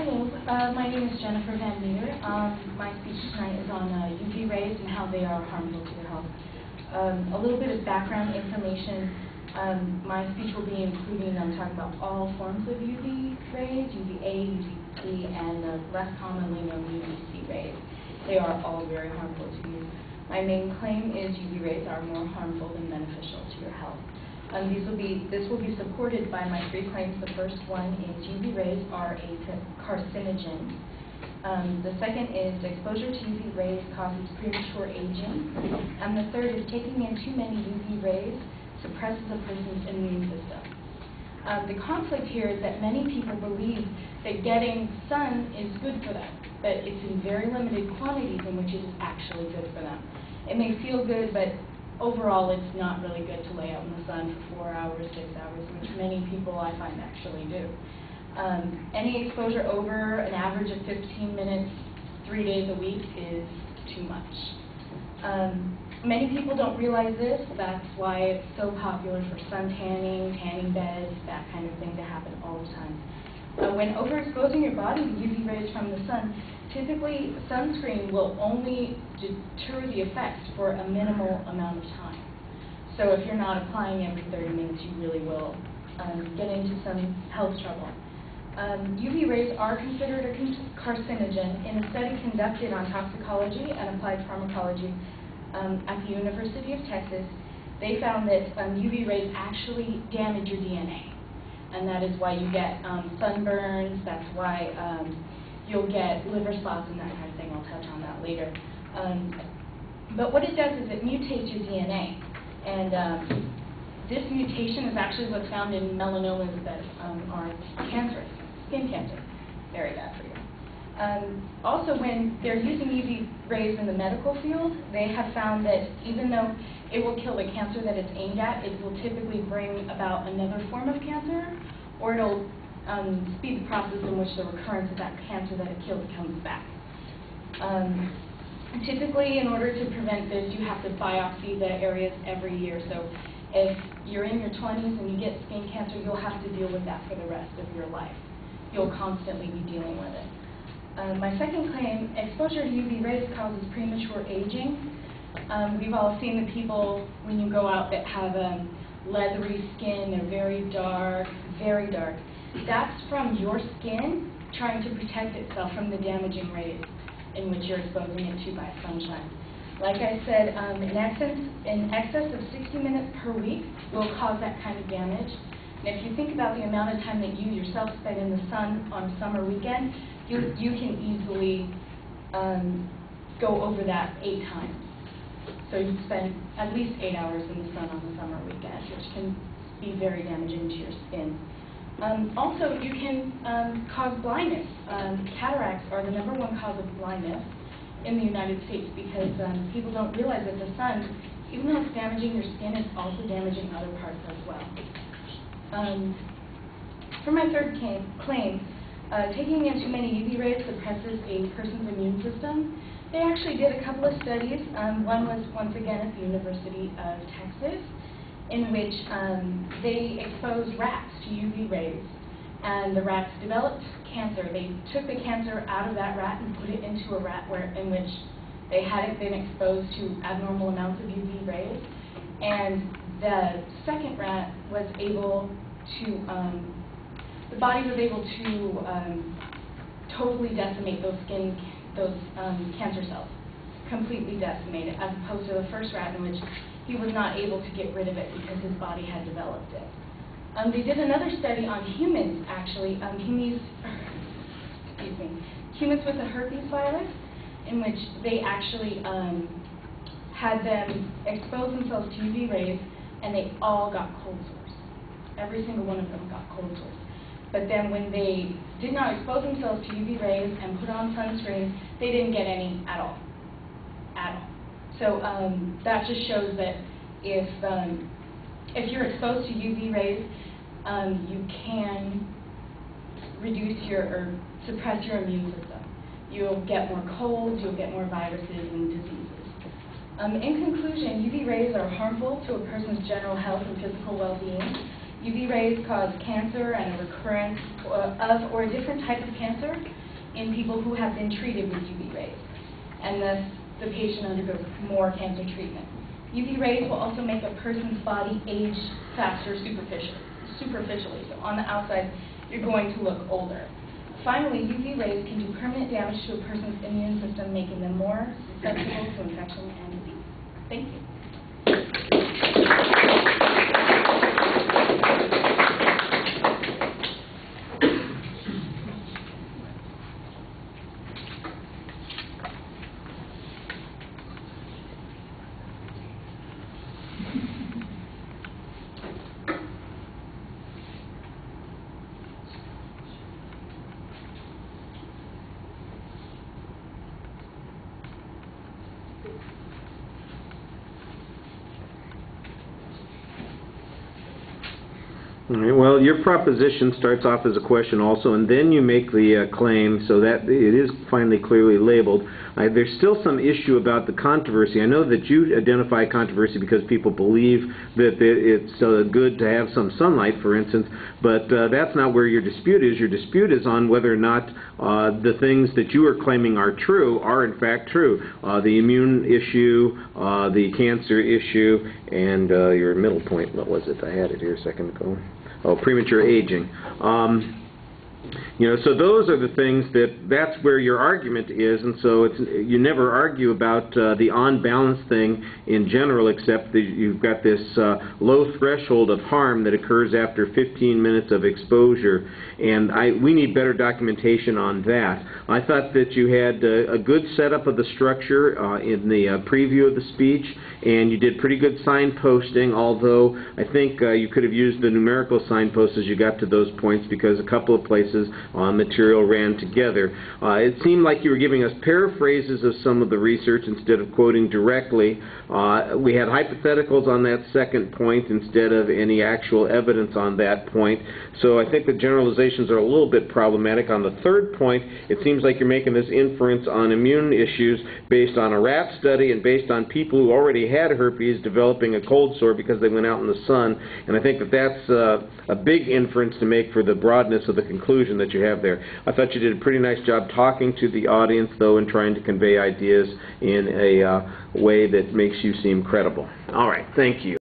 Hello, my name is Jennifer Van Meter. My speech tonight is on UV rays and how they are harmful to your health. A little bit of background information. My speech will be including, talking about all forms of UV rays, UVA, UVB, and less commonly known UVC rays. They are all very harmful to you. My main claim is UV rays are more harmful than beneficial to your health. This will be supported by my three claims. The first one is UV rays are a carcinogen. The second is exposure to UV rays causes premature aging. And the third is taking in too many UV rays suppresses a person's immune system. The conflict here is that many people believe that getting sun is good for them, but it's in very limited quantities in which it is actually good for them. It may feel good, but overall, it's not really good to lay out in the sun for 4 hours, 6 hours, which many people I find actually do. Any exposure over an average of 15 minutes, 3 days a week is too much. Many people don't realize this. That's why it's so popular for sun tanning, tanning beds, that kind of thing to happen all the time. When overexposing your body to UV rays from the sun, typically sunscreen will only deter the effects for a minimal amount of time. So if you're not applying every 30 minutes, you really will get into some health trouble. UV rays are considered a carcinogen. In a study conducted on toxicology and applied pharmacology at the University of Texas, they found that UV rays actually damage your DNA. And that is why you get sunburns, that's why you'll get liver spots and that kind of thing. I'll touch on that later. But what it does is it mutates your DNA. And this mutation is actually what's found in melanomas that are cancerous, skin cancer. Very bad for you. Also, when they're using UV rays in the medical field, they have found that even though it will kill the cancer that it's aimed at, it will typically bring about another form of cancer, or it'll speed the process in which the recurrence of that cancer that it killed comes back. Typically, in order to prevent this, you have to biopsy the areas every year. So if you're in your 20s and you get skin cancer, you'll have to deal with that for the rest of your life. You'll constantly be dealing with it. My second claim, exposure to UV rays causes premature aging. We've all seen the people, when you go out, that have leathery skin. They're very dark, very dark. That's from your skin trying to protect itself from the damaging rays in which you're exposing it to by sunshine. Like I said, in excess of 60 minutes per week will cause that kind of damage. And if you think about the amount of time that you yourself spend in the sun on a summer weekend, you can easily go over that 8 times. So you spend at least 8 hours in the sun on the summer weekend, which can be very damaging to your skin. Also, you can cause blindness. Cataracts are the #1 cause of blindness in the United States because people don't realize that the sun, even though it's damaging your skin, it's also damaging other parts as well. For my third claim, taking in too many UV rays suppresses a person's immune system. They actually did a couple of studies. One was, once again, at the University of Texas, in which they exposed rats to UV rays, and the rats developed cancer. They took the cancer out of that rat and put it into a rat in which they hadn't been exposed to abnormal amounts of UV rays, and the second rat was able to, the body was able to totally decimate those cancer cells, completely decimate it, as opposed to the first rat in which he was not able to get rid of it because his body had developed it. They did another study on humans, actually, humans with the herpes virus, in which they actually had them expose themselves to UV rays, and they all got cold sores. Every single one of them got cold sores. But then when they did not expose themselves to UV rays and put on sunscreen, they didn't get any at all. At all. So that just shows that if you're exposed to UV rays, you can reduce or suppress your immune system. You'll get more colds, you'll get more viruses and diseases. In conclusion, UV rays are harmful to a person's general health and physical well-being. UV rays cause cancer and a recurrence of or a different type of cancer in people who have been treated with UV rays, and thus the patient undergoes more cancer treatment. UV rays will also make a person's body age faster superficially. So on the outside, you're going to look older. Finally, UV rays can do permanent damage to a person's immune system, making them more susceptible to infection and disease. Thank you. All right, well, your proposition starts off as a question also, and then you make the claim so that it is finally clearly labeled. There's still some issue about the controversy. I know that you identify controversy because people believe that it's good to have some sunlight, for instance, but that's not where your dispute is. Your dispute is on whether or not the things that you are claiming are true are in fact true. The immune issue, the cancer issue, and your middle point, what was it? I had it here a second ago. Oh, premature aging. You know, so those are the things that's where your argument is, and so you never argue about the on-balance thing in general, except that you've got this low threshold of harm that occurs after 15 minutes of exposure, and we need better documentation on that. I thought that you had a good setup of the structure in the preview of the speech, and you did pretty good signposting, although I think you could have used the numerical signposts as you got to those points, because a couple of places material ran together. It seemed like you were giving us paraphrases of some of the research instead of quoting directly. We had hypotheticals on that second point instead of any actual evidence on that point. So I think the generalizations are a little bit problematic. On the third point, it seems like you're making this inference on immune issues based on a rat study and based on people who already had herpes developing a cold sore because they went out in the sun. And I think that that's a big inference to make for the broadness of the conclusion that you have there. I thought you did a pretty nice job talking to the audience, though, and trying to convey ideas in a way that makes you seem credible. All right, thank you.